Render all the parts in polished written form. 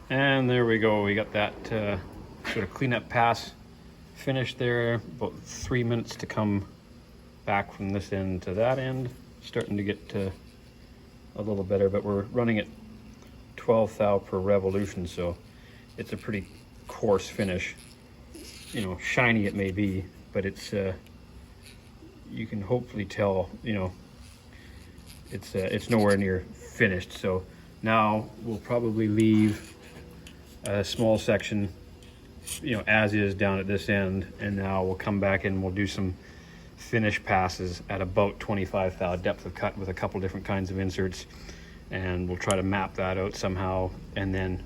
And there we go, we got that sort of cleanup pass finished there. About 3 minutes to come back from this end to that end. Starting to get a little better, but we're running at 12 thou per revolution, so it's a pretty coarse finish. You know, shiny it may be, but it's you can hopefully tell, you know, it's nowhere near finished. So now we'll probably leave a small section, you know, as is down at this end, and now we'll come back and we'll do some finish passes at about 25 thou depth of cut with a couple different kinds of inserts, and we'll try to map that out somehow, and then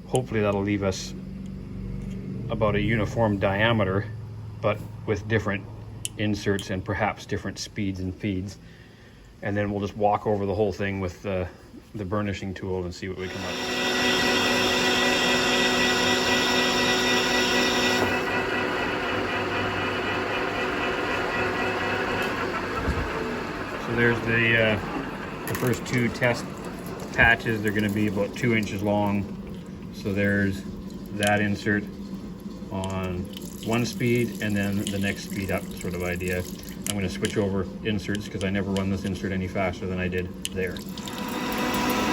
hopefully that'll leave us about a uniform diameter, but with different inserts and perhaps different speeds and feeds. And then we'll just walk over the whole thing with the burnishing tool and see what we come up with. So there's the first two test patches. They're going to be about 2 inches long. So there's that insert on one speed, and then the next speed up sort of idea. I'm going to switch over inserts because I never run this insert any faster than I did there.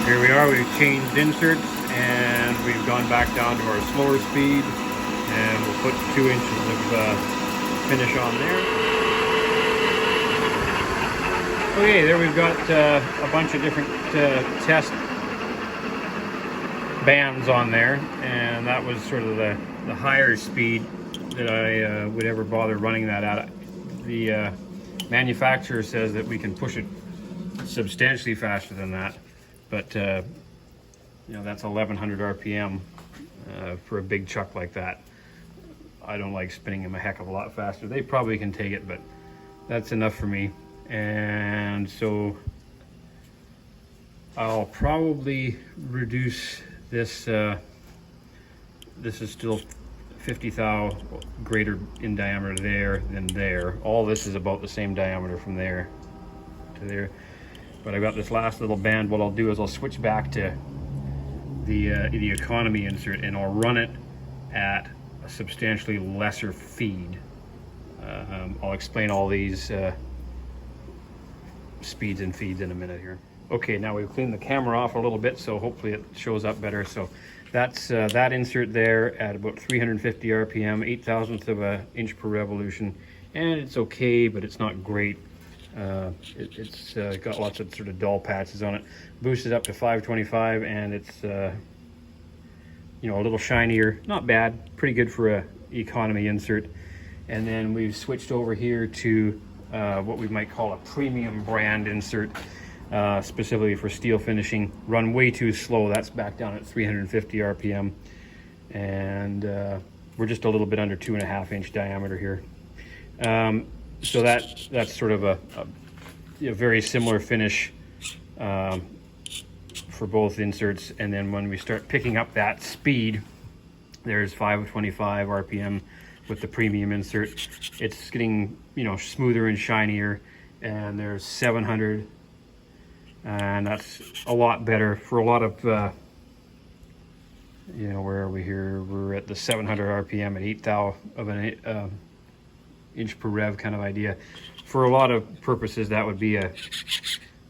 Here we are, we've changed inserts and we've gone back down to our slower speed, and we'll put 2 inches of finish on there. Okay, there we've got a bunch of different test bands on there, and that was sort of the higher speed that I would ever bother running that at. The manufacturer says that we can push it substantially faster than that, but you know, that's 1100 RPM for a big chuck like that. I don't like spinning them a heck of a lot faster. They probably can take it, but that's enough for me. And so I'll probably reduce this. This is still 50 thou greater in diameter there than there. All this is about the same diameter from there to there. But I've got this last little band. What I'll do is I'll switch back to the economy insert, and I'll run it at a substantially lesser feed. I'll explain all these speeds and feeds in a minute here. Okay, now we've cleaned the camera off a little bit, so hopefully it shows up better. So that's that insert there at about 350 RPM, 8/1000th of an inch per revolution, and it's okay, but it's not great. It's got lots of sort of dull patches on it. Boosted up to 525, and it's you know, a little shinier. Not bad, pretty good for a economy insert. And then we've switched over here to what we might call a premium brand insert, specifically for steel finishing. Run way too slow. That's back down at 350 RPM, and we're just a little bit under 2.5 inch diameter here. So that's sort of a very similar finish for both inserts. And then when we start picking up that speed, there's 525 RPM with the premium insert. It's getting, you know, smoother and shinier, and there's 700, and that's a lot better for a lot of you know, where are we here? We're at the 700 RPM at 8 thou of an inch per rev kind of idea. For a lot of purposes, that would be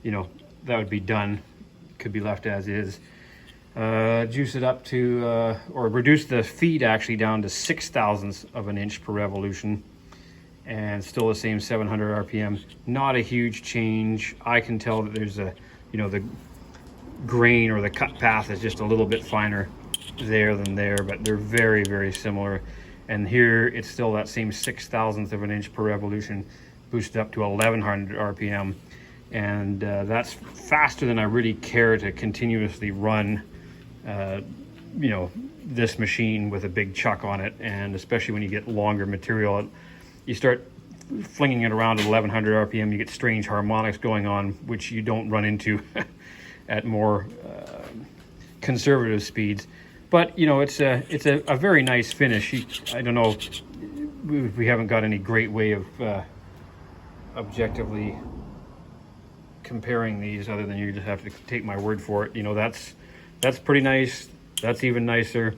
you know, that would be done. Could be left as is. Juice it up to, or reduce the feed actually down to 6/1000th of an inch per revolution, and still the same 700 RPM. Not a huge change. I can tell that there's a, you know, the grain or the cut path is just a little bit finer there than there, but they're very, very similar. And here it's still that same 6/1000th of an inch per revolution, boosted up to 1100 RPM. And that's faster than I really care to continuously run, you know, this machine with a big chuck on it. And especially when you get longer material, you start flinging it around at 1100 RPM, you get strange harmonics going on, which you don't run into at more conservative speeds. But you know, it's a very nice finish. I don't know, we haven't got any great way of objectively comparing these, other than you just have to take my word for it. You know, that's pretty nice. That's even nicer.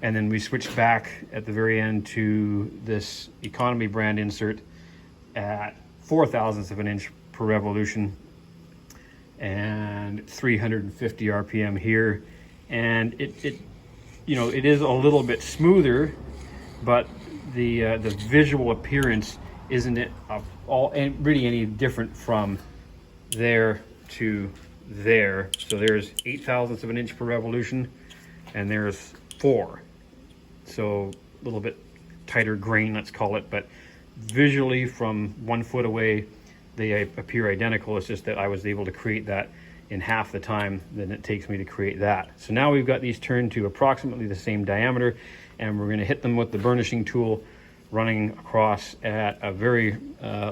And then we switched back at the very end to this economy brand insert at 0.04 of an inch per revolution and 350 RPM here. And it you know, it is a little bit smoother, but the visual appearance isn't it really any different from there to there. So there's 0.08 of an inch per revolution, and there's 4. So a little bit tighter grain, let's call it, but visually from 1 foot away, they appear identical. It's just that I was able to create that in half the time than it takes me to create that. So now we've got these turned to approximately the same diameter, and we're gonna hit them with the burnishing tool, running across at a very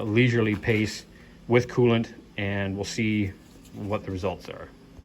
leisurely pace with coolant, and we'll see what the results are.